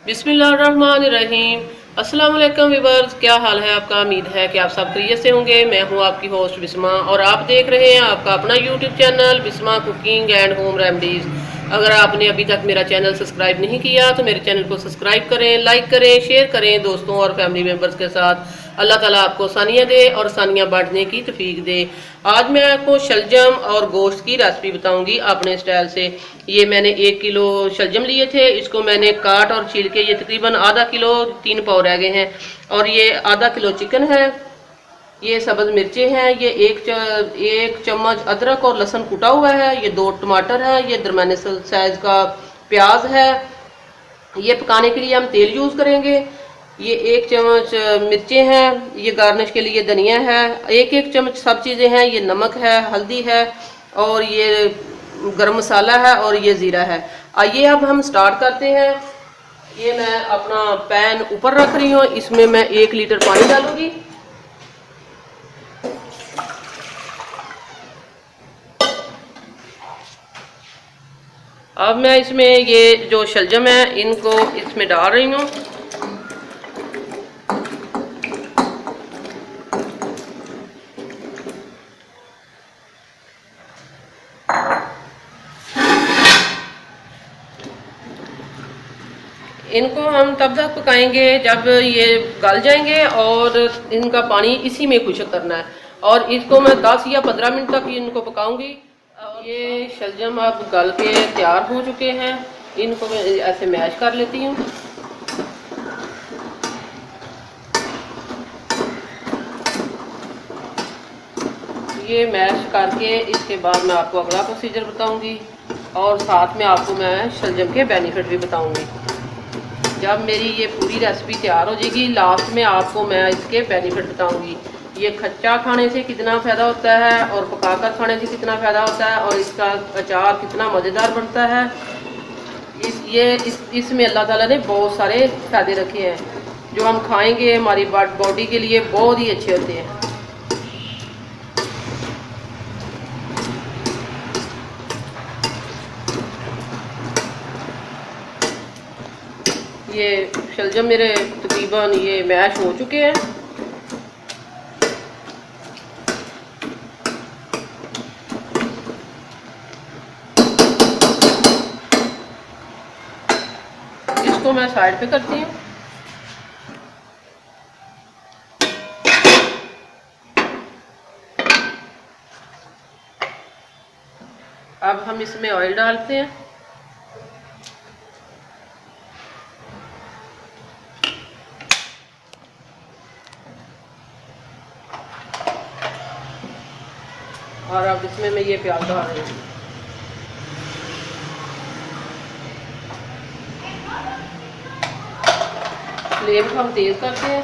बिस्मिल्लाहिर्रहमानिर्रहीम। अस्सलाम वालेकुम व्यूअर्स, क्या हाल है आपका। उम्मीद है कि आप सब खैरियत से होंगे। मैं हूं आपकी होस्ट बिस्मा और आप देख रहे हैं आपका अपना YouTube channel Bisma cooking and home remedies. अगर आपने अभी तक मेरा चैनल सब्सक्राइब नहीं किया तो मेरे चैनल को सब्सक्राइब करें, लाइक करें, शेयर करें दोस्तों और फैमिली मेम्बर्स के साथ। अल्लाह ताला आपको आसानियाँ दे और आसानियाँ बांटने की तौफीक दे। आज मैं आपको शलजम और गोश्त की रेसिपी बताऊंगी अपने स्टाइल से। ये मैंने 1 किलो शलजम लिए थे, इसको मैंने काट और छील के, ये तकरीबन आधा किलो 3 पाव रह गए हैं। और ये आधा किलो चिकन है, ये सब्ज मिर्चें हैं, ये एक चम्मच अदरक और लहसुन कुटा हुआ है, ये 2 टमाटर है, ये दरमियाने साइज का प्याज है। ये पकाने के लिए हम तेल यूज़ करेंगे। ये 1 चम्मच मिर्चें हैं, ये गार्निश के लिए धनिया है, एक चम्मच सब चीज़ें हैं, ये नमक है, हल्दी है और ये गरम मसाला है और ये ज़ीरा है। आइए अब हम स्टार्ट करते हैं। ये मैं अपना पैन ऊपर रख रही हूँ, इसमें मैं 1 लीटर पानी डालूंगी। अब मैं इसमें ये जो शलजम है इनको इसमें डाल रही हूँ। इनको हम तब तक पकाएंगे जब ये गल जाएंगे और इनका पानी इसी में खुश्क करना है। और इसको मैं 10 या 15 मिनट तक इनको पकाऊंगी। ये शलजम अब गल के तैयार हो चुके हैं, इनको मैं ऐसे मैश कर लेती हूँ। ये मैश करके इसके बाद मैं आपको अगला प्रोसीजर बताऊंगी और साथ में आपको मैं शलजम के बेनिफिट भी बताऊंगी। जब मेरी ये पूरी रेसिपी तैयार हो जाएगी लास्ट में आपको मैं इसके बेनिफिट बताऊंगी। ये कच्चा खाने से कितना फ़ायदा होता है और पकाकर खाने से कितना फ़ायदा होता है और इसका अचार कितना मज़ेदार बनता है। इसमें अल्लाह ताला ने बहुत सारे फ़ायदे रखे हैं जो हम खाएंगे हमारी बॉडी के लिए बहुत ही अच्छे होते हैं। ये शलजम मेरे तकरीबन ये मैश हो चुके हैं। इसको मैं साइड पे करती हूँ। अब हम इसमें ऑयल डालते हैं। और अब इसमें मैं ये प्याज डाल रही हूँ। फ्लेम को हम तेज करते हैं।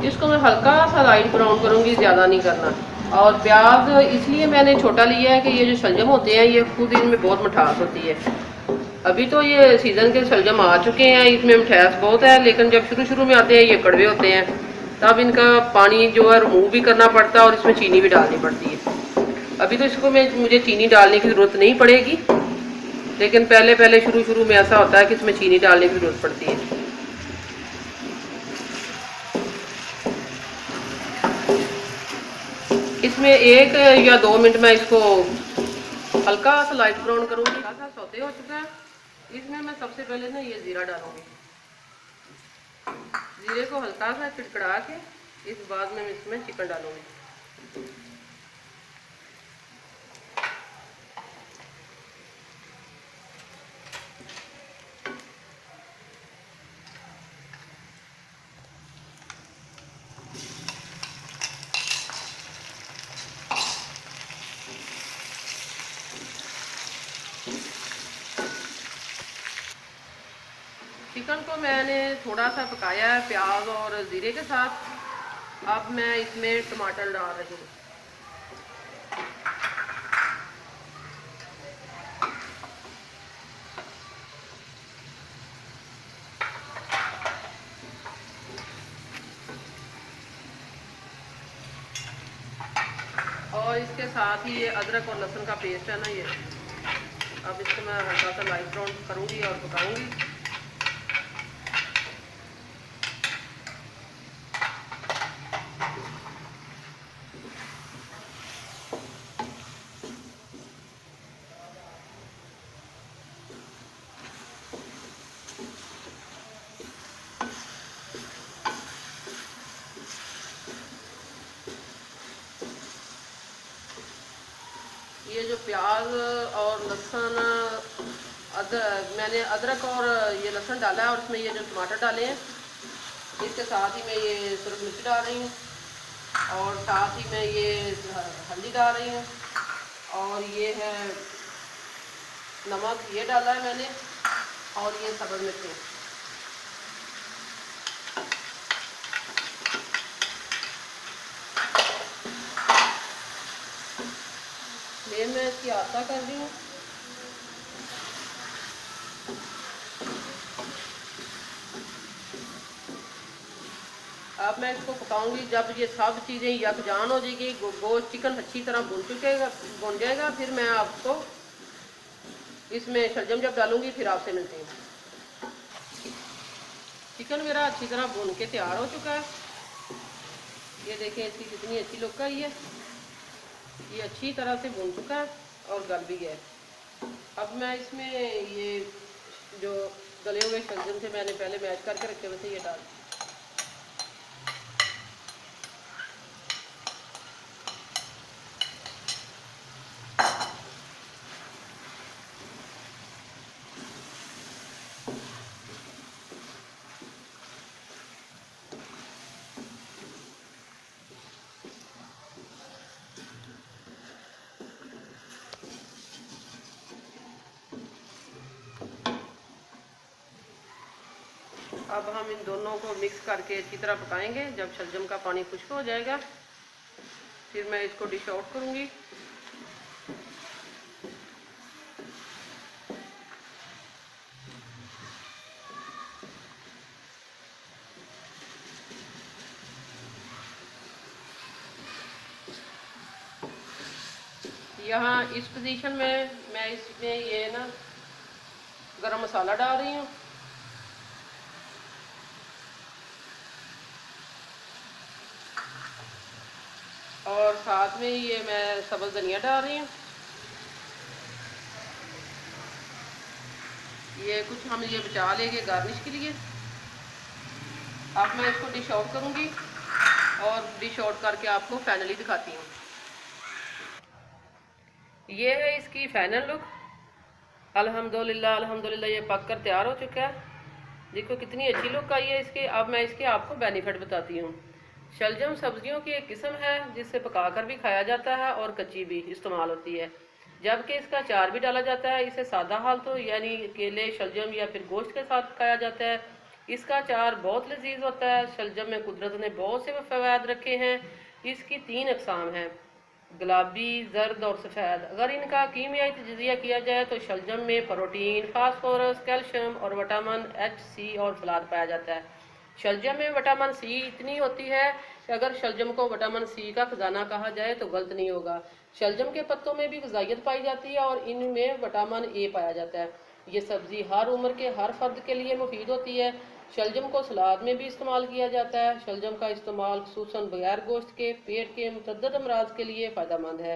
इसको मैं हल्का सा लाइट ब्राउन करूँगी, ज़्यादा नहीं करना। और प्याज इसलिए मैंने छोटा लिया है कि ये जो शलजम होते हैं ये खुद इनमें बहुत मिठास होती है। अभी तो ये सीज़न के शलजम आ चुके हैं, इसमें मिठास बहुत है, लेकिन जब शुरू शुरू में आते हैं ये कड़वे होते हैं, तब इनका पानी जो है रिमूव भी करना पड़ता है और इसमें चीनी भी डालनी पड़ती है। अभी तो इसको मुझे चीनी डालने की ज़रूरत नहीं पड़ेगी, लेकिन पहले पहले शुरू शुरू में ऐसा होता है कि इसमें चीनी डालने की ज़रूरत पड़ती है। इसमें 1 या 2 मिनट में इसको हल्का सा लाइट ब्राउन करूँगी। हल्का सा सौते हो चुका है, इसमें मैं सबसे पहले ना ये ज़ीरा डालूँगी। ज़ीरे को हल्का सा चिड़कड़ा के इस बाद में इसमें चिकन डालूँगी। चिकन को मैंने थोड़ा सा पकाया है प्याज और ज़ीरे के साथ। अब मैं इसमें टमाटर डाल रही हूँ। और इसके साथ ही ये अदरक और लहसुन का पेस्ट है ना, ये अब इसको मैं हल्का सा लाइट ब्राउन करूँगी और पकाऊँगी। ये जो प्याज और लहसुन मैंने अदरक और ये लहसुन डाला है और इसमें ये जो टमाटर डाले हैं, इसके साथ ही मैं ये सूरज मिर्च डाल रही हूँ और साथ ही मैं ये हल्दी डाल रही हूँ और ये है नमक, ये डाला है मैंने, और ये सब्ज़ मिर्चें। फ्लेम मैं इसकी आस्था कर रही हूँ। अब मैं इसको पकाऊंगी। जब ये सब चीज़ें यकजान हो जाएगी, गोश्त चिकन अच्छी तरह भुन जाएगा, फिर मैं आपको इसमें शलजम जब डालूंगी फिर आपसे मिलते हैं। चिकन मेरा अच्छी तरह भुन के तैयार हो चुका है। ये देखें इसकी कितनी अच्छी लुक आई है। ये अच्छी तरह से भुन चुका है और गल भी गया है। अब मैं इसमें ये जो गले हुए शलजम से मैंने पहले मैश करके रखे हुए थे ये डाल। अब हम इन दोनों को मिक्स करके अच्छी तरह पकाएंगे। जब शलजम का पानी खुश्क हो जाएगा फिर मैं इसको डिश आउट करूँगी। यहाँ इस पोजीशन में मैं इसमें ये ना गरम मसाला डाल रही हूँ और साथ में ये मैं सब्ज़ धनिया डाल रही हूँ। ये कुछ हम ये बचा लेंगे गार्निश के लिए। अब मैं इसको डिश आउट करूँगी और डिश आउट करके आपको फाइनली दिखाती हूँ। ये है इसकी फाइनल लुक। अल्हम्दुलिल्लाह अल्हम्दुलिल्लाह ये पक कर तैयार हो चुका है। देखो कितनी अच्छी लुक आई है इसके। अब मैं इसके आपको बेनिफिट बताती हूँ। शलजम सब्जियों की एक किस्म है जिससे पकाकर भी खाया जाता है और कच्ची भी इस्तेमाल होती है, जबकि इसका अचार भी डाला जाता है। इसे सादा हाल तो यानी केले, शलजम या फिर गोश्त के साथ खाया जाता है। इसका अचार बहुत लजीज होता है। शलजम में कुदरत ने बहुत से फ़वाद रखे हैं। इसकी 3 अक़साम हैं, गुलाबी, जर्द और सफ़ेद। अगर इनका कीमियाई तजिज़िया किया जाए तो शलजम में प्रोटीन, फास्फोरस, कैल्शियम और विटामिन H, C और फलाद पाया जाता है। शलजम में विटामिन C इतनी होती है कि अगर शलजम को विटामिन C का खजाना कहा जाए तो गलत नहीं होगा। शलजम के पत्तों में भी ग़िज़ाइयत पाई जाती है और इनमें विटामिन A पाया जाता है। ये सब्ज़ी हर उम्र के हर फर्द के लिए मुफीद होती है। शलजम को सलाद में भी इस्तेमाल किया जाता है। शलजम का इस्तेमाल खुसूसन बगैर गोश्त के पेट के मुतअद्दिद अमराज के लिए फ़ायदेमंद है।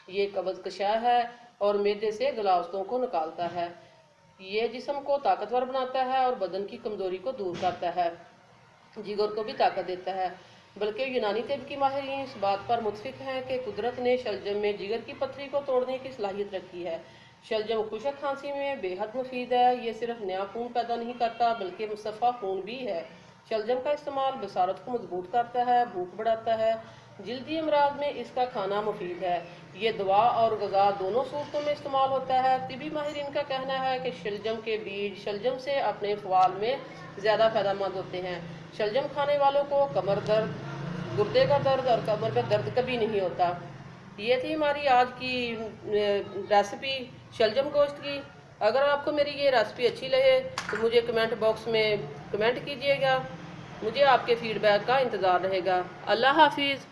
ये कब्ज़ कशा है और मैदे से गलावतों को निकालता है। ये जिस्म को ताकतवर बनाता है और बदन की कमज़ोरी को दूर करता है, जिगर को भी ताकत देता है। बल्कि यूनानी तिब की माहिरीन इस बात पर मुत्फिक हैं कि कुदरत ने शलजम में जिगर की पथरी को तोड़ने की सलाहियत रखी है। शलजम खुशक खांसी में बेहद मुफीद है। ये सिर्फ नया खून पैदा नहीं करता बल्कि मुसफ़ा खून भी है। शलजम का इस्तेमाल बसारत को मजबूत करता है, भूख बढ़ाता है। जल्दी अमराज में इसका खाना मुफीद है। ये दवा और गज़ा दोनों सूरतों में इस्तेमाल होता है। तिबी माहिरीन का कहना है कि शलजम के बीज शलजम से अपने फ़वाल में ज़्यादा फ़ायदेमंद होते हैं। शलजम खाने वालों को कमर दर्द, गुर्दे का दर्द और कमर का दर्द कभी नहीं होता। ये थी हमारी आज की रेसिपी शलजम गोश्त की। अगर आपको मेरी ये रेसिपी अच्छी लगे तो मुझे कमेंट बॉक्स में कमेंट कीजिएगा। मुझे आपके फ़ीडबैक का इंतज़ार रहेगा। अल्लाह हाफिज़।